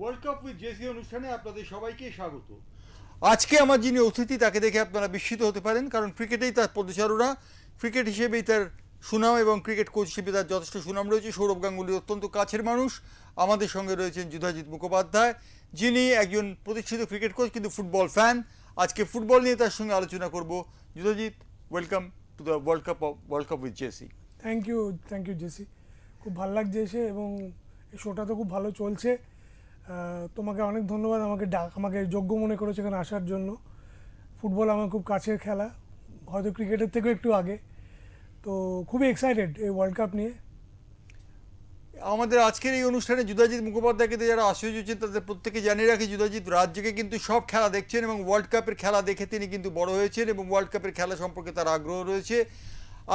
World cup with JC অনুষ্ঠানে আপনাদের সবাইকে স্বাগত। আজকে আমার যিনি অতিথি তাকে দেখে আপনারা বিস্মিত হতে পারেন, কারণ ক্রিকেটেই তার পদচারণা, ক্রিকেট হিসেবেই তার সুনাম এবং ক্রিকেট কোচ হিসেবে তার যথেষ্ট সুনাম রয়েছে। সৌরভ গাঙ্গুলির অত্যন্ত কাছের মানুষ। আমাদের সঙ্গে রয়েছেন যুধাজিৎ মুখোপাধ্যায়, যিনি একজন প্রতিষ্ঠিত ক্রিকেট কোচ কিন্তু ফুটবল ফ্যান। আজকে ফুটবল নিয়ে তার সঙ্গে আলোচনা করব। Yudhajit, welcome to the world cup with JC. Thank you JC, খুব ভালো লাগছে এসে, এবং এই শোটা তো খুব ভালো চলছে। তোমাকে অনেক ধন্যবাদ আমাকে যোগ্য মনে করেছে এখানে আসার জন্য। ফুটবল আমার খুব কাছের খেলা, হয়তো ক্রিকেটের থেকেও একটু আগে। তো খুবই এক্সাইটেড এই ওয়ার্ল্ড কাপ নিয়ে। আমাদের আজকের এই অনুষ্ঠানে যুধাজিৎ মুখোপাধ্যায়কে যারা আশ্চর্য হচ্ছেন তাদের প্রত্যেকে জানিয়ে রাখি, যুধাজিৎ রাত জেগে কিন্তু সব খেলা দেখছেন এবং ওয়ার্ল্ড কাপের খেলা দেখে তিনি কিন্তু বড় হয়েছেন এবং ওয়ার্ল্ড কাপের খেলা সম্পর্কে তার আগ্রহ রয়েছে।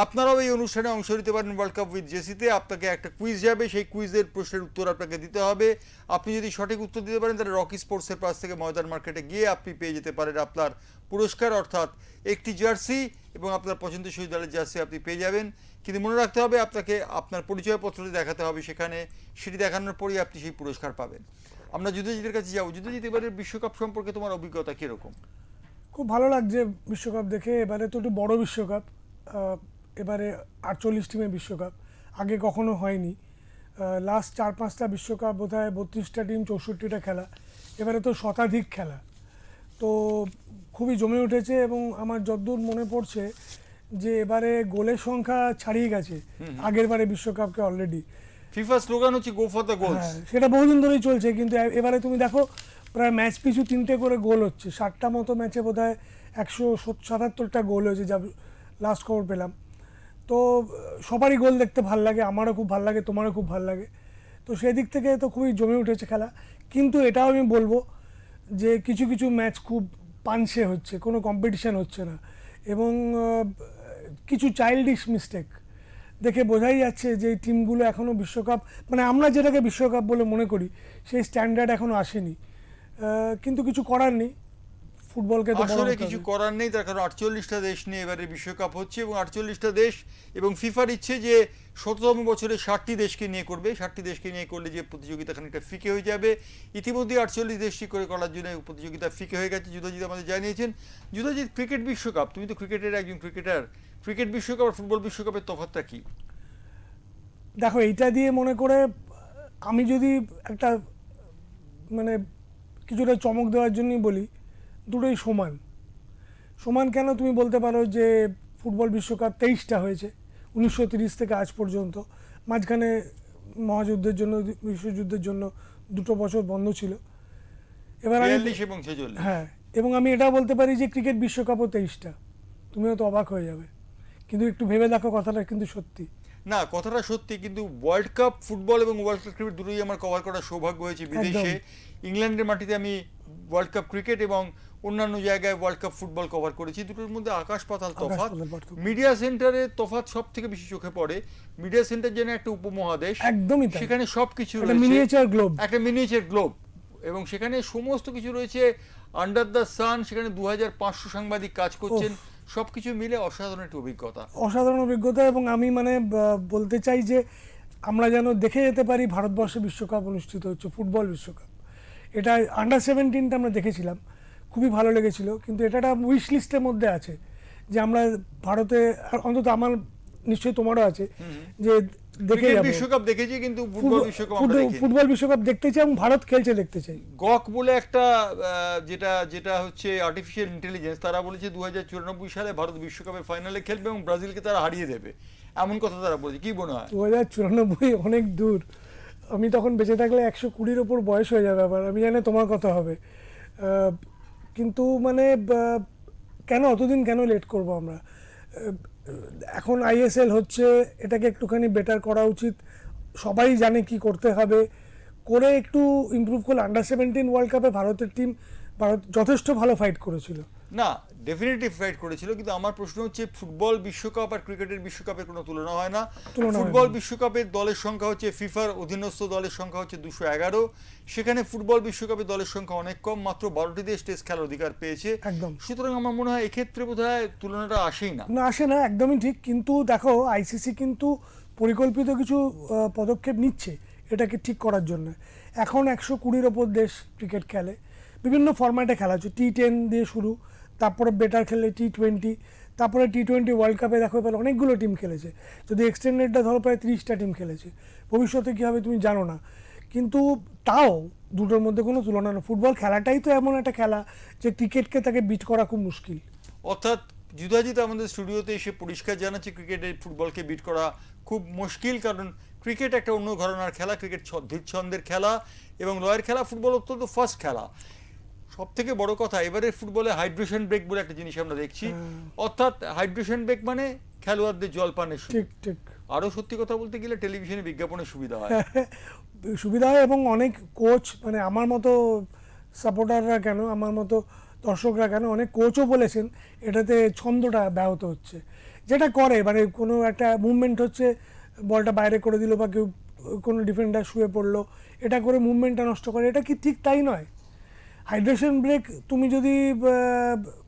আপনারাও এই অনুষ্ঠানে অংশ নিতে পারেন ওয়ার্ল্ড কাপ উইথ জেসিতে। আপনাকে একটা কুইজ যাবে, সেই কুইজের প্রশ্নের উত্তর আপনাকে দিতে হবে। আপনি যদি সঠিক উত্তর দিতে পারেন তাহলে রকি স্পোর্টসের পাশ থেকে ময়দান মার্কেটে গিয়ে আপনি পেয়ে যেতে পারেন আপনার পুরস্কার, অর্থাৎ একটি জার্সি এবং আপনার পছন্দসই দলের জার্সি আপনি পেয়ে যাবেন। কিন্তু মনে রাখতে হবে আপনাকে আপনার পরিচয়পত্রটি দেখাতে হবে সেখানে, সেটি দেখানোর পরেই আপনি সেই পুরস্কার পাবেন। আমরা যুদ্ধজিতের কাছে যাবো। যুদ্ধজিৎ, এবারের বিশ্বকাপ সম্পর্কে তোমার অভিজ্ঞতা কীরকম? খুব ভালো লাগছে বিশ্বকাপ দেখে। এবারে তো একটু বড় বিশ্বকাপ, এবারে 48 টিমের বিশ্বকাপ, আগে কখনো হয়নি। লাস্ট 4-5টা বিশ্বকাপ বোধহয় 32টা টিম 64টা খেলা, এবারে তো শতাধিক খেলা। তো খুবই জমে উঠেছে এবং আমার যতদূর মনে পড়ছে যে এবারে গোলের সংখ্যা ছাড়িয়ে গেছে আগের বারে বিশ্বকাপকে অলরেডি। ফিফা স্লোগান হচ্ছে গো ফর দ্য গোলস। হ্যাঁ, সেটা বহুদিন ধরেই চলছে, কিন্তু এবারে তুমি দেখো প্রায় ম্যাচ পিছু 3টে করে গোল হচ্ছে। 60টা মতো ম্যাচে বোধহয় 177টা গোল হয়েছে, যা লাস্ট খবর পেলাম। তো সবারই গোল দেখতে ভাল লাগে, আমারও খুব ভাল লাগে, তোমারও খুব ভাল লাগে। তো সেই দিক থেকে তো খুবই জমে উঠেছে খেলা। কিন্তু এটাও আমি বলবো যে কিছু কিছু ম্যাচ খুব পাঞ্চে হচ্ছে, কোনো কম্পিটিশান হচ্ছে না, এবং কিছু চাইল্ডিশ মিস্টেক দেখে বোঝাই যাচ্ছে যে এই টিমগুলো এখনও বিশ্বকাপ, মানে আমরা যেটাকে বিশ্বকাপ বলে মনে করি সেই স্ট্যান্ডার্ড এখনও আসেনি। কিন্তু কিছু করার নেই, ফুটবলকে তো আসলে কিছু করার নেই, তার কারণ 48টা দেশ নিয়ে এবারে বিশ্বকাপ হচ্ছে এবং 48টা দেশ এবং ফিফার ইচ্ছে যে ১৭তম বছরে 60টি দেশকে নিয়ে করবে। 60টি দেশকে নিয়ে করলে যে প্রতিযোগিতা খানিকটা ফিকে হয়ে যাবে। ইতিমধ্যে 48 দেশটি করে করার জন্য প্রতিযোগিতা ফিকে হয়ে গেছে। যুধাজিৎ আমাদের জানিয়েছেন। যুধাজিৎ, ক্রিকেট বিশ্বকাপ, তুমি তো ক্রিকেটের একজন ক্রিকেটার, ক্রিকেট বিশ্বকাপ আর ফুটবল বিশ্বকাপের তফাৎটা কি? দেখো, এইটা দিয়ে মনে করে আমি যদি একটা মানে কিছুটা চমক দেওয়ার জন্যই বলি, দুটোই সমান। সমান কেন তুমি বলতে পারো যে ফুটবল বিশ্বকাপ 23টা হয়েছে 1930 থেকে আজ পর্যন্ত। মাঝখানে মহাযুদ্ধের জন্য, বিশ্বযুদ্ধের জন্য 2টো বছর বন্ধ ছিল। এবার হ্যাঁ, এবং আমি এটাও বলতে পারি যে ক্রিকেট বিশ্বকাপও 23টা। তুমিও তো অবাক হয়ে যাবে, কিন্তু একটু ভেবে দেখো, কথাটা কিন্তু সত্যি। না, কথাটা সত্যি, কিন্তু ওয়ার্ল্ড কাপ ফুটবল এবং ওয়ার্ল্ড কাপ ক্রিকেট দুটোই আমার কভার করার সৌভাগ্য হয়েছে বিদেশে। ইংল্যান্ডের মাটিতে আমি ওয়ার্ল্ড কাপ ক্রিকেট এবং অন্যান্য জায়গায় ওয়ার্ল্ড কাপ ফুটবল কভার করেছি। দুটোর মধ্যে আকাশ পাতাল তফাৎ। মিডিয়া সেন্টারে তফাৎ সব থেকে বেশি চোখে পড়ে। মিডিয়া সেন্টার যেন একটা উপমহাদেশ, একদমই সেখানে সবকিছু রয়েছে, একটা মিনিয়েচার গ্লোব, এবং সেখানে সমস্ত কিছু রয়েছে আন্ডার দ্য সান। সেখানে 2500 সাংবাদিক কাজ করছেন। সবকিছু মিলে অসাধারণ একটা অভিজ্ঞতা, অসাধারণ অভিজ্ঞতা। এবং আমি বলতে চাই যে আমরা যেন দেখে যেতে পারি ভারতবর্ষে বিশ্বকাপ অনুষ্ঠিত হচ্ছে, ফুটবল বিশ্বকাপ। এটা আন্ডার 17টা আমরা দেখেছিলাম, খুবই ভালো লেগেছিল। কিন্তু এটা একটা উইশ লিস্টের মধ্যে আছে যে আমরা ভারতে, অন্তত আমার, নিশ্চয়ই তোমারও আছে, যে দেখে যাব। বিশ্বকাপ দেখেছি কিন্তু ফুটবল বিশ্বকাপ দেখতে চাই এবং ভারত খেলছে দেখতে চাই। গক বলে একটা যেটা হচ্ছে আর্টিফিশিয়াল ইন্টেলিজেন্স, তারা বলেছে 2094 সালে ভারত বিশ্বকাপের ফাইনালে খেলবে এবং ব্রাজিলকে তারা হারিয়ে দেবে, এমন কথা তারা বলেছে। কি মনে হয়? 2094 অনেক দূর। আমি তখন বেঁচে থাকলে 120-র ওপর বয়স হয়ে যাবে। আবার আমি জানি তোমার কথা হবে, কিন্তু কেন অতদিন কেন লেট করব আমরা? এখন ISL হচ্ছে, এটাকে একটুখানি বেটার করা উচিত। সবাই জানে কি করতে হবে, করে একটু ইমপ্রুভ করলে। আন্ডার 17 ওয়ার্ল্ড কাপে ভারত যথেষ্ট ভালো ফাইট করেছিল। না, ডেফিনেটলি ফাইট করেছিল, কিন্তু আমার প্রশ্ন হচ্ছে ফুটবল বিশ্বকাপ আর ক্রিকেটের বিশ্বকাপের কোনো তুলনা হয় না। ফুটবল বিশ্বকাপের দলের সংখ্যা হচ্ছে, ফিফার অধীনস্থ দলের সংখ্যা হচ্ছে 211। সেখানে ফুটবল বিশ্বকাপের দলের সংখ্যা অনেক কম, মাত্র 12টি দেশ টেস্ট খেলার অধিকার পেয়েছে। একদম। সুতরাং আমার মনে হয় এক্ষেত্রে বোধহয় তুলনাটা আসেই না। আসে না, একদমই ঠিক। কিন্তু দেখো, ICC কিন্তু পরিকল্পিত কিছু পদক্ষেপ নিচ্ছে। এটাকে ঠিক করার জন্য। এখন 120-র ওপর দেশ ক্রিকেট খেলে, বিভিন্ন ফরম্যাটে খেলা হচ্ছে, T10 দিয়ে শুরু, তারপরে বেটার খেললে T20, তারপরে T20 ওয়ার্ল্ড কাপে দেখো এবার অনেকগুলো টিম খেলেছে, যদি এক্সটেন্ডেডটা ধরো প্রায় 30টা টিম খেলেছে। ভবিষ্যতে কী হবে তুমি জানো না, কিন্তু তাও দুটোর মধ্যে কোনো তুলনা না। ফুটবল খেলাটাই তো এমন একটা খেলা যে ক্রিকেটকে তাকে বিট করা খুব মুশকিল। অর্থাৎ যুধাজিৎ আমাদের স্টুডিওতে এসে পরিষ্কার জানাচ্ছে ক্রিকেটে ফুটবলকে বিট করা খুব মুশকিল, কারণ ক্রিকেট একটা অন্য ঘরানার খেলা, ক্রিকেট ধীর ছন্দের খেলা এবং লয়ের খেলা, ফুটবল অত্যন্ত ফাস্ট খেলা। সব থেকে বড় কথা, এবারে ফুটবলে হাইড্রেশন ব্রেক বলে একটা জিনিস আমরা দেখছি, অর্থাৎ হাইড্রেশন ব্রেক মানে খেলোয়াড়দের জলপানের সুযোগ। ঠিক ঠিক। আরও সত্যি কথা বলতে গেলে টেলিভিশনে বিজ্ঞাপনের সুবিধা হয়। সুবিধা হয়, এবং অনেক কোচ, মানে আমার মতো সাপোর্টাররা কেন, আমার মতো দর্শকরা কেন, অনেক কোচও বলেছেন এটাতে ছন্দটা ব্যাহত হচ্ছে। যেটা করে মানে কোনো একটা মুভমেন্ট হচ্ছে, বলটা বাইরে করে দিল বা কেউ কোনো ডিফেন্ডার শুয়ে পড়লো, এটা করে মুভমেন্টটা নষ্ট করে, এটা কি ঠিক তাই নয়? হাইড্রেশন ব্রেক তুমি যদি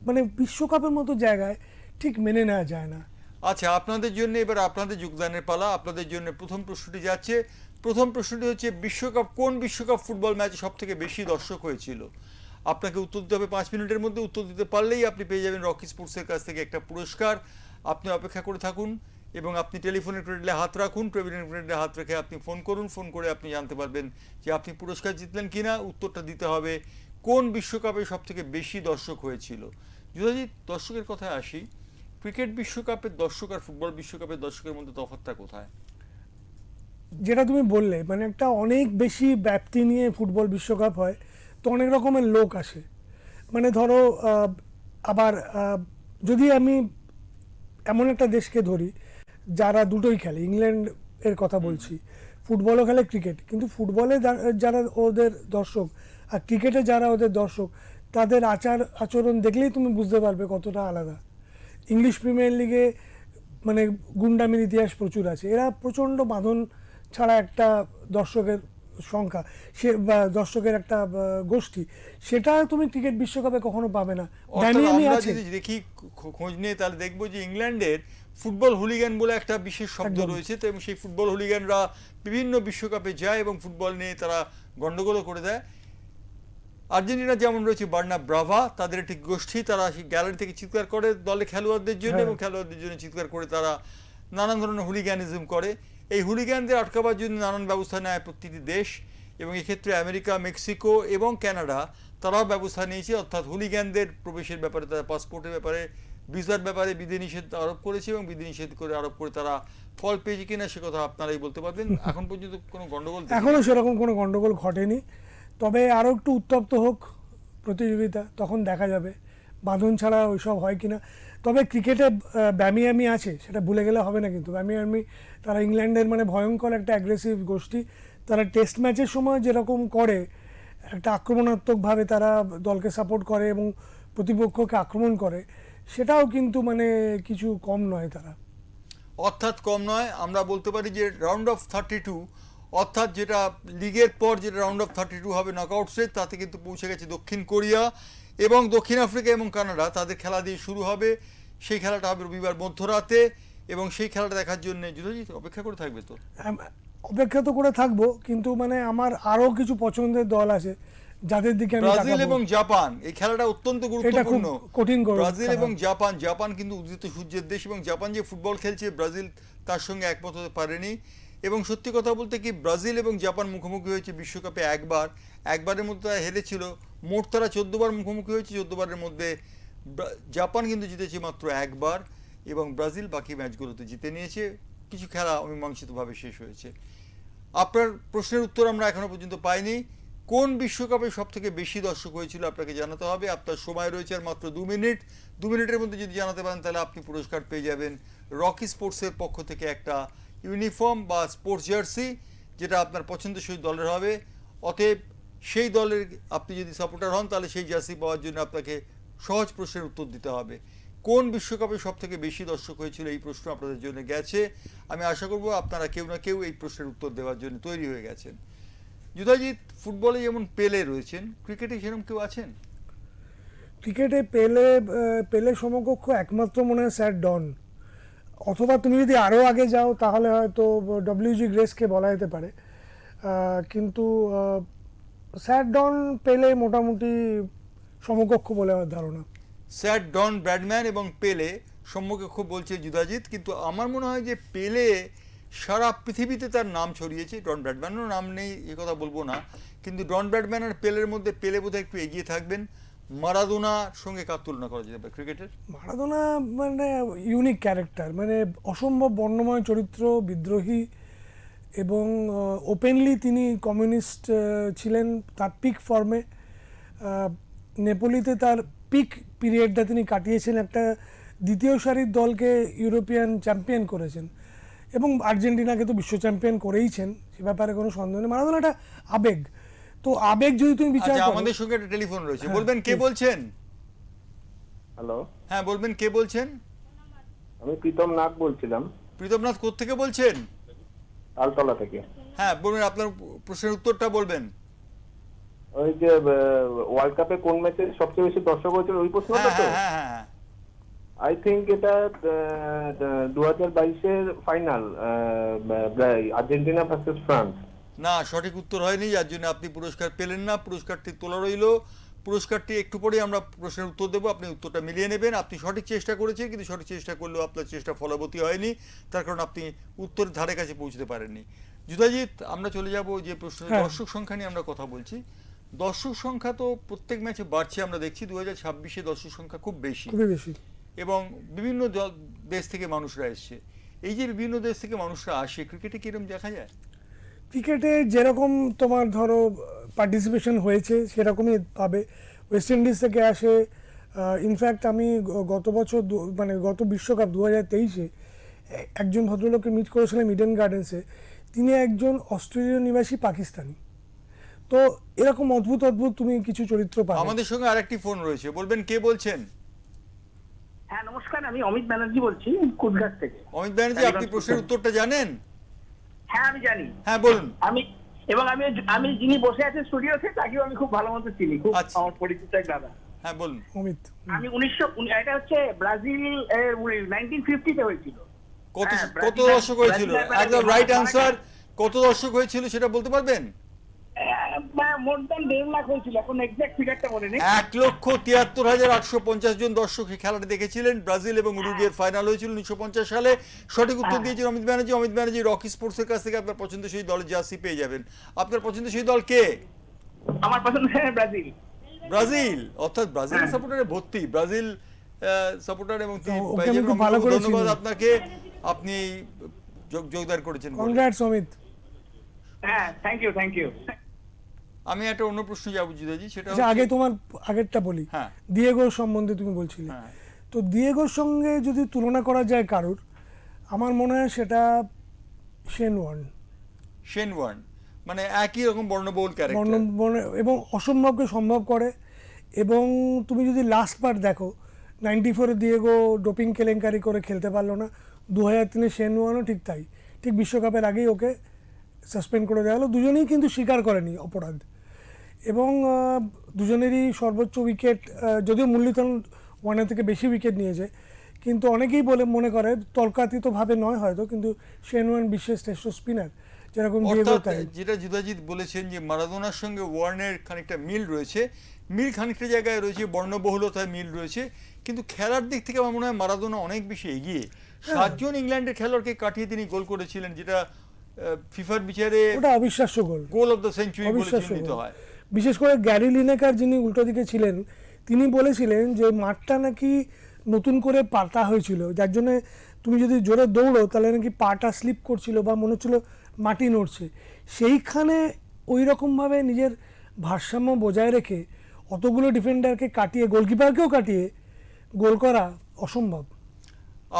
মানে বিশ্বকাপের মতো জায়গায় ঠিক মেনে নেওয়া যায় না। আচ্ছা, আপনাদের জন্য এবার আপনাদের যোগদানের পালা। আপনাদের জন্য প্রথম প্রশ্নটি যাচ্ছে। প্রথম প্রশ্নটি হচ্ছে, কোন বিশ্বকাপ ফুটবল ম্যাচে সব থেকে বেশি দর্শক হয়েছিল? আপনাকে উত্তর দিতে হবে 5 মিনিটের মধ্যে। উত্তর দিতে পারলেই আপনি পেয়ে যাবেন রকি স্পোর্টসের কাছ থেকে একটা পুরস্কার। আপনি অপেক্ষা করে থাকুন এবং আপনি টেলিফোনের ক্রেডিটে হাত রাখুন, টেলিফোনের ক্রেডিটে হাত রেখে আপনি ফোন করুন। ফোন করে আপনি জানতে পারবেন যে আপনি পুরস্কার জিতলেন কিনা। উত্তরটা দিতে হবে কোন বিশ্বকাপে সব থেকে বেশি দর্শক হয়েছিল। যদি দর্শকের কথায় আসি, ক্রিকেট বিশ্বকাপের দর্শক আর ফুটবল বিশ্বকাপের দর্শকের মধ্যে তফাৎটা কোথায়? যেটা তুমি বললে, মানে একটা অনেক বেশি ব্যাপ্তি নিয়ে ফুটবল বিশ্বকাপ হয়, তো অনেক রকমের লোক আসে। মানে ধরো আবার যদি আমি এমন একটা দেশকে ধরি যারা দুটোই খেলে, ইংল্যান্ড এর কথা বলছি, ফুটবলও খেলে ক্রিকেট, কিন্তু ফুটবলে যারা ওদের দর্শক আর ক্রিকেটে যারা ওদের দর্শক, তাদের আচরণ দেখলেই তুমি বুঝতে পারবে কতটা আলাদা। ইংলিশ প্রিমিয়ার লিগে মানে গুন্ডামির ইতিহাস প্রচুর আছে, এরা প্রচণ্ড বাঁধন ছাড়া একটা দর্শকের সংখ্যা, সে বা দর্শকের একটা গোষ্ঠী, সেটা তুমি ক্রিকেট বিশ্বকাপে কখনো পাবে না। আমরা যদি দেখি খোঁজ নিয়ে, তাহলে দেখবো যে ইংল্যান্ডের ফুটবল হুলিগান বলে একটা বিশেষ শব্দ রয়েছে, তো এবং সেই ফুটবল হুলিগানরা বিভিন্ন বিশ্বকাপে যায় এবং ফুটবল নিয়ে তারা গন্ডগোলও করে দেয়। আর্জেন্টিনা যেমন রয়েছে বার্না ব্রাভা, তাদের একটি গোষ্ঠী, তারা সেই গ্যালারি থেকে চিৎকার করে দলে খেলোয়াড়দের জন্য এবং খেলোয়াড়দের জন্য চিৎকার করে তারা নানান ধরনের হুলিগানিজম করে। এই হুলিগানদের আটকাবার জন্য নানান ব্যবস্থা নেয় প্রতিটি দেশ, এবং এক্ষেত্রে আমেরিকা, মেক্সিকো এবং কানাডা তারাও ব্যবস্থা নিয়েছে। অর্থাৎ হুলিগানদের প্রবেশের ব্যাপারে, তারা পাসপোর্টের ব্যাপারে, ভিসার ব্যাপারে বিধিনিষেধ আরোপ করেছে এবং বিধিনিষেধ করে আরোপ করে তারা ফল পেয়েছে কিনা সে কথা আপনারাই বলতে পারবেন। এখন পর্যন্ত কোনো গন্ডগোল, এখনো সেরকম কোনো গন্ডগোল ঘটেনি, তবে আরও একটু উত্তপ্ত হোক প্রতিযোগিতা, তখন দেখা যাবে বাঁধন ছাড়া ওইসব হয় কিনা। তবে ক্রিকেটে ব্যামি আছে, সেটা ভুলে গেলে হবে না। কিন্তু ব্যামি তারা ইংল্যান্ডের মানে ভয়ঙ্কর একটা অ্যাগ্রেসিভ গোষ্ঠী, তারা টেস্ট ম্যাচের সময় যেরকম করে, একটা আক্রমণাত্মকভাবে তারা দলকে সাপোর্ট করে এবং প্রতিপক্ষকে আক্রমণ করে, সেটাও কিন্তু মানে কিছু কম নয় তারা। অর্থাৎ কম নয়। আমরা বলতে পারি যে রাউন্ড অফ 32, অর্থাৎ যেটা লিগের পর যেটা রাউন্ড অফ 32 হবে নকআউট স্টেজ, তাতে কিন্তু পৌঁছে গেছে দক্ষিণ কোরিয়া এবং দক্ষিণ আফ্রিকা এবং কানাডা। তাদের খেলা দিয়ে শুরু হবে, সেই খেলাটা হবে রবিবার মধ্যরাতে, এবং সেই খেলাটা দেখার জন্য যদি অপেক্ষা করে থাকবে। তো অপেক্ষা তো করে থাকবো, কিন্তু মানে আমার আরও কিছু পছন্দের দল আছে যাদের দিকে আমি ব্রাজিল এবং জাপান, এই খেলাটা অত্যন্ত গুরুত্বপূর্ণ। কঠিন ব্রাজিল এবং জাপান কিন্তু উদিত সূর্যের দেশ, এবং জাপান যে ফুটবল খেলছে ব্রাজিল তার সঙ্গে একমত হতে পারেনি। এবং সত্যি কথা বলতে কি, ব্রাজিল এবং জাপান মুখোমুখি হয়েছে বিশ্বকাপে একবারের মধ্যে তারা হেরেছিল। মোট তারা 14 বার মুখোমুখি হয়েছে, 14 বারের মধ্যে জাপান কিন্তু জিতেছে মাত্র একবার, এবং ব্রাজিল বাকি ম্যাচগুলোতে জিতে নিয়েছে। কিছু খেলা অমীমাংসিতভাবে শেষ হয়েছে। আপনার প্রশ্নের উত্তর আমরা এখনো পর্যন্ত পাইনি। কোন বিশ্বকাপে সব থেকে বেশি দর্শক হয়েছিল আপনাকে জানাতে হবে। আপনার সময় রয়েছে আর মাত্র 2 মিনিট। 2 মিনিটের মধ্যে যদি জানাতে পারেন তাহলে আপনি পুরস্কার পেয়ে যাবেন রকি স্পোর্টসের পক্ষ থেকে একটা ইউনিফর্ম বা স্পোর্টস জার্সি, যেটা আপনার পছন্দসই দলের হবে। অতএব সেই দলের আপনি যদি সাপোর্টার হন, তাহলে সেই জার্সি পাওয়ার জন্য আপনাকে সহজ প্রশ্নের উত্তর দিতে হবে। কোন বিশ্বকাপে সব থেকে বেশি দর্শক হয়েছিল, এই প্রশ্ন আপনাদের জন্য গেছে। আমি আশা করব আপনারা কেউ না কেউ এই প্রশ্নের উত্তর দেওয়ার জন্য তৈরি হয়ে গেছেন। যুধাজিৎ, ফুটবলে যেমন পেলে রয়েছেন, ক্রিকেটে সেরকম কেউ আছেন? ক্রিকেটে পেলে সমকক্ষ একমাত্র মনে হয় স্যার ডন, অথবা তুমি যদি আরও আগে যাও তাহলে হয়তো WG গ্রেসকে বলা যেতে পারে। কিন্তু স্যার ডন পেলে মোটামুটি সমকক্ষ বলে আমার ধারণা। স্যার ডন ব্র্যাডম্যান এবং পেলে সম্মুখে বলছে যুধাজিৎ, কিন্তু আমার মনে হয় যে পেলে সারা পৃথিবীতে তার নাম ছড়িয়েছে, ডন ব্র্যাডম্যানেরও নাম নেই এ কথা বলবো না, কিন্তু ডন ব্র্যাডম্যান আর পেলের মধ্যে পেলে বোধহয় একটু এগিয়ে থাকবেন। মারাদোনার সঙ্গে কার তুলনা করা যেতে পারে ক্রিকেটের? মারাদোনা মানে ইউনিক ক্যারেক্টার, মানে অসম্ভব বর্ণময় চরিত্র, বিদ্রোহী, এবং ওপেনলি তিনি কমিউনিস্ট ছিলেন তার পিক ফর্মে। নেপোলিতে তার পিক পিরিয়ডটা তিনি কাটিয়েছেন, একটা দ্বিতীয় সারির দলকে ইউরোপিয়ান চ্যাম্পিয়ন করেছেন, এবং আর্জেন্টিনাকে তো বিশ্ব চ্যাম্পিয়ন করেইছেন, সে ব্যাপারে কোনো সন্দেহ নেই। মারাদোনা একটা আবেগ, তো আবেগ যদি তুমি বিচার আচ্ছা, করো। আমাদের সঙ্গে একটা টেলিফোন রয়েছে, হ্যাঁ, বলবেন কে please। বলছেন? হ্যালো, হ্যাঁ বলবেন, কে বলছেন? আমি প্রীতম নাগ বলছিলাম, প্রীতমনাথ কোত্থেকে বলছেন? তালতলা থেকে। হ্যাঁ বলবেন, আপনার প্রশ্নের উত্তরটা বলবেন। ওই যে ওয়ার্ল্ড কাপে কোন ম্যাচে সবচেয়ে বেশি দর্শক হয়েছিল ওই প্রশ্নটা হ্যাঁ তো? হ্যাঁ হ্যাঁ হ্যাঁ। আই থিঙ্ক এটা 2022-এর ফাইনাল, আর্জেন্টিনা ভার্সেস ফ্রান্স। না, সঠিক উত্তর হয়নি, যার জন্য আপনি পুরস্কার পেলেন না। পুরস্কারটি তোলা রইল। পুরস্কারটি একটু পরেই আমরা প্রশ্নের উত্তর দেবো, আপনি উত্তরটা মিলিয়ে নেবেন। আপনি সঠিক চেষ্টা করেছেন, কিন্তু সঠিক চেষ্টা করলেও আপনার চেষ্টা ফলবতী হয়নি, তার কারণ আপনি উত্তরের ধারে কাছে পৌঁছতে পারেননি। যুধাজিৎ, আমরা চলে যাব যে প্রশ্ন, হ্যাঁ। দর্শক সংখ্যা নিয়ে আমরা কথা বলছি। দর্শক সংখ্যা তো প্রত্যেক ম্যাচে বাড়ছে, আমরা দেখছি 2026-এ দর্শক সংখ্যা খুব বেশি, খুবই বেশি, এবং বিভিন্ন দেশ থেকে মানুষরা এসছে। এই যে বিভিন্ন দেশ থেকে মানুষরা আসে, ক্রিকেটে কিরকম দেখা যায়? ক্রিকেটে যেরকম তোমার ধরো পার্টিসিপেশন হয়েছে সেরকমই পাবে। ওয়েস্ট ইন্ডিজ থেকে আসে, ইনফ্যাক্ট আমি গত বছর মানে গত বিশ্বকাপ 2023-এ একজন ভদ্রলোককে মিট করেছিলাম ইডেন গার্ডেন্সে, তিনি একজন অস্ট্রেলীয় নিবাসী পাকিস্তানি। তো এরকম অদ্ভুত অদ্ভুত তুমি কিছু চরিত্র পাবে। আমাদের সঙ্গে আরেকটি ফোন রয়েছে, বলবেন কে বলছেন? হ্যাঁ নমস্কার, আমি অমিত ব্যানার্জি বলছি কুচঘাট থেকে। অমিত ব্যানার্জি, আপনি প্রশ্নের উত্তরটা জানেন? হ্যাঁ আমি জানি। হ্যাঁ বলুন। আমি এবং আমি আমি যিনি বসে আছেন স্টুডিওতে তাকেও আমি খুব ভালো মতো চিনি, খুব আচ্ছা। আমার পরিচিত এক দাদা। হ্যাঁ বলুন। অমিত, আমি 1900 এটা হচ্ছে ব্রাজিল 1950-তে হয়েছিল। কত হ্যাঁ, কত ব্রাজিল- দর্শক হয়েছিল? ব্রাজিল- একদম রাইট ব্রাজিল- আনসার। কত দর্শক হয়েছিল সেটা বলতে পারবেন? মোর দ্যান 1.5 লাখ হয়েছিল, এখন এক্সাক্ট ফিগারটা মনে নেই। 1,73,850 জন দর্শক এই খেলাটা দেখেছিলেন। ব্রাজিল এবং উরুগুয়ের ফাইনাল হয়েছিল 1950 সালে। সঠিক উত্তর দিয়েছেন অমিত ব্যানার্জি। অমিত ব্যানার্জি রকি স্পোর্টসের কাছ থেকে আপনার পছন্দসই দলের জার্সি পেয়ে যাবেন। আপনার পছন্দসই দল কে? আমার পছন্দ ব্রাজিল। ব্রাজিল, অর্থাৎ ব্রাজিল হ্যাঁ। সাপোর্টারে ভর্তি, ব্রাজিল সাপোর্টার, এবং তিনি ওকে পেয়ে আমি যাবেন। খুব ভালো করে ধন্যবাদ চিনি। আপনাকে, আপনি যোগদান করেছেন বলে। কনগ্রাটস অমিত। হ্যাঁ থ্যাংক ইউ। আমি একটা অন্য প্রশ্ন যাবো যুধাজি, সেটা আচ্ছা, আগে হচ্ছে- তোমার আগেরটা বলি। হ্যাঁ। দিয়েগোর সম্বন্ধে তুমি বলছিলে, হ্যাঁ। তো দিয়েগোর সঙ্গে যদি তুলনা করা যায় কারুর, আমার মনে হয় সেটা শেন ওয়ার্ন। শেন ওয়ার্ন, মানে একই রকম বর্ণবহুল ক্যারেক্টার। এবং অসম্ভবকে সম্ভব করে। এবং তুমি যদি লাস্ট পার্ট দেখো, 94-এ দিয়েগো ডোপিং কেলেঙ্কারি করে খেলতে পারলো না, 2003-এ শেন ওয়ার্নও ঠিক তাই, ঠিক বিশ্বকাপের আগেই ওকে সাসপেন্ড করে দেওয়া হলো। দুজনেই কিন্তু স্বীকার করেনি অপরাধ, এবং দুজনেরই সর্বোচ্চ উইকেট, যদিও মুরলীধরন ওয়ানের থেকে বেশি উইকেট নিয়েছে, কিন্তু অনেকেই মনে করে তর্কাতীতভাবে নয় হয়তো, কিন্তু শেন ওয়ার্ন বিশ্বের শ্রেষ্ঠ স্পিনার, যেরকম দিয়েগো অর্থাৎ তাই। যেটা যুধাজিৎ বলেছেন যে মারাদোনার সঙ্গে ওয়ার্নের খানিকটা মিল রয়েছে, মিল খানিকটা জায়গায় রয়েছে, বর্ণবহুলতায় মিল রয়েছে, কিন্তু খেলার দিক থেকে আমার মনে হয় মারাদোনা অনেক বেশি এগিয়ে। 7 জন ইংল্যান্ডের খেলোয়াড়কে কাটিয়ে তিনি গোল করেছিলেন, যেটা ফিফার বিচারে ওটা অবিশ্বাস্য গোল, গোল অফ দ্য সেঞ্চুরি বলে অবিশ্বাস্য চিহ্নিত গোল। হয়। বিশেষ করে গ্যারি লিনেকার, যিনি উল্টো দিকে ছিলেন, তিনি বলেছিলেন যে মাঠটা নাকি নতুন করে পাতা হয়েছিল, যার জন্য তুমি যদি জোরে দৌড়ো তাহলে নাকি পাটা স্লিপ করছিল বা মনে হচ্ছিল মাটি নড়ছে। সেইখানে ওই রকমভাবে নিজের ভারসাম্য বজায় রেখে অতগুলো ডিফেন্ডারকে কাটিয়ে, গোলকিপারকেও কাটিয়ে গোল করা অসম্ভব।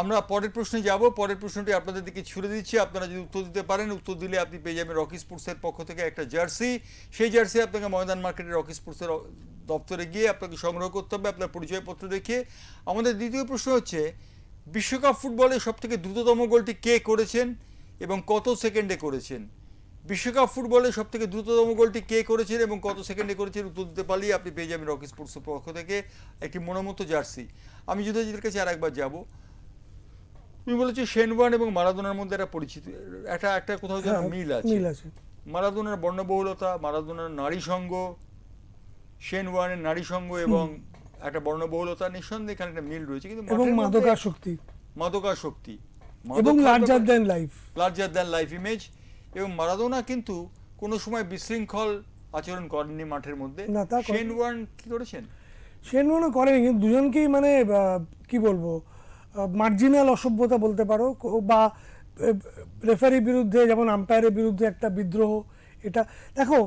আমরা পরের প্রশ্নে যাব। পরের প্রশ্নটি আপনাদের দিকে ছুড়ে দিচ্ছি, আপনারা যদি উত্তর দিতে পারেন, উত্তর দিলে আপনি পেয়ে যাবেন রকি স্পোর্টসের পক্ষ থেকে একটা জার্সি। সেই জার্সি আপনাকে ময়দান মার্কেটের রকি স্পোর্টসের দপ্তরে গিয়ে আপনাকে সংগ্রহ করতে হবে আপনার পরিচয়পত্র দেখিয়ে। আমাদের দ্বিতীয় প্রশ্ন হচ্ছে, বিশ্বকাপ ফুটবলে সবথেকে দ্রুততম গোলটি কে করেছেন এবং কত সেকেন্ডে করেছেন? বিশ্বকাপ ফুটবলে সবথেকে দ্রুততম গোলটি কে করেছেন এবং কত সেকেন্ডে করেছেন? উত্তর দিতে পারলেই আপনি পেয়ে যাবেন রকি স্পোর্টসের পক্ষ থেকে একটি মনোমতো জার্সি। আমি যুধাজিতের কাছে আর একবার যাবো। তুমি বলেছো শেন ওয়ার্ন এবং মারাদোনার মধ্যে একটা পরিচিতি, একটা কোথাও যেন হ্যাঁ, মিল আছে। মিল আছে। মারাদোনার বর্ণবহুলতা, মারাদোনার নারী সঙ্গ, শেন ওয়ার্নের নারী সঙ্গ এবং একটা বর্ণবহুলতা, নিঃসন্দেহে এখানে একটা মিল রয়েছে, কিন্তু এবং মাদকাসক্তি মাদকাসক্তি এবং লার্জার দ্যান লাইফ ইমেজ। এবং মারাদোনা কিন্তু কোনো সময় বিশৃঙ্খল আচরণ করেননি মাঠের মধ্যে। না, তা করেননি। শেন ওয়ার্ন কি করেছেন? সেন মনে করেনি, কিন্তু দুজনকেই মানে কি বলবো, মার্জিনাল অসভ্যতা বলতে পারো, বা রেফারির বিরুদ্ধে যেমন আম্পায়ারের বিরুদ্ধে একটা বিদ্রোহ। এটা দেখো,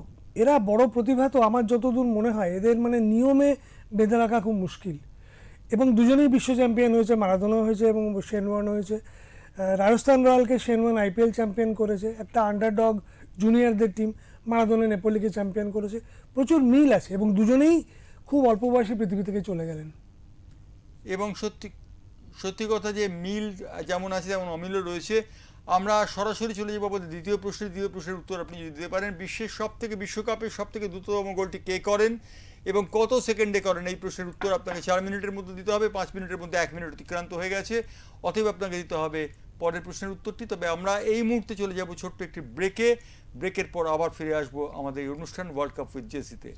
এরা বড় প্রতিভা, তো আমার যতদূর মনে হয় এদের মানে নিয়মে বেঁধে রাখা খুব মুশকিল। এবং দুজনেই বিশ্ব চ্যাম্পিয়ন হয়েছে, মারাদোনাও হয়েছে এবং শেন ওয়ার্ন হয়েছে। রাজস্থান রয়্যালকে শেন ওয়ার্ন আইপিএল চ্যাম্পিয়ন করেছে, একটা আন্ডারডগ জুনিয়রদের টিম মারাদোনা নেপোলিকে চ্যাম্পিয়ন করেছে। প্রচুর মিল আছে এবং দুজনেই খুব অল্প বয়সে পৃথিবী থেকে চলে গেলেন। এবং সত্যি কথা যে মিল যেমন আছে তেমন অমিলও রয়েছে। আমরা সরাসরি চলে যাবো আমাদের দ্বিতীয় প্রশ্নের উত্তর আপনি যদি দিতে পারেন। বিশ্বকাপের সব থেকে দ্রুততম গোলটি কে করেন এবং কত সেকেন্ডে করেন, এই প্রশ্নের উত্তর আপনাকে 4 মিনিটের মধ্যে দিতে হবে। 5 মিনিটের মধ্যে 1 মিনিট অতিক্রান্ত হয়ে গেছে, অতএব আপনাকে দিতে হবে পরের প্রশ্নের উত্তরটি। তবে আমরা এই মুহূর্তে চলে যাব ছোট্ট একটি ব্রেকের পর আবার ফিরে আসবো আমাদের এই অনুষ্ঠান ওয়ার্ল্ড কাপ উইথ জেসিতে।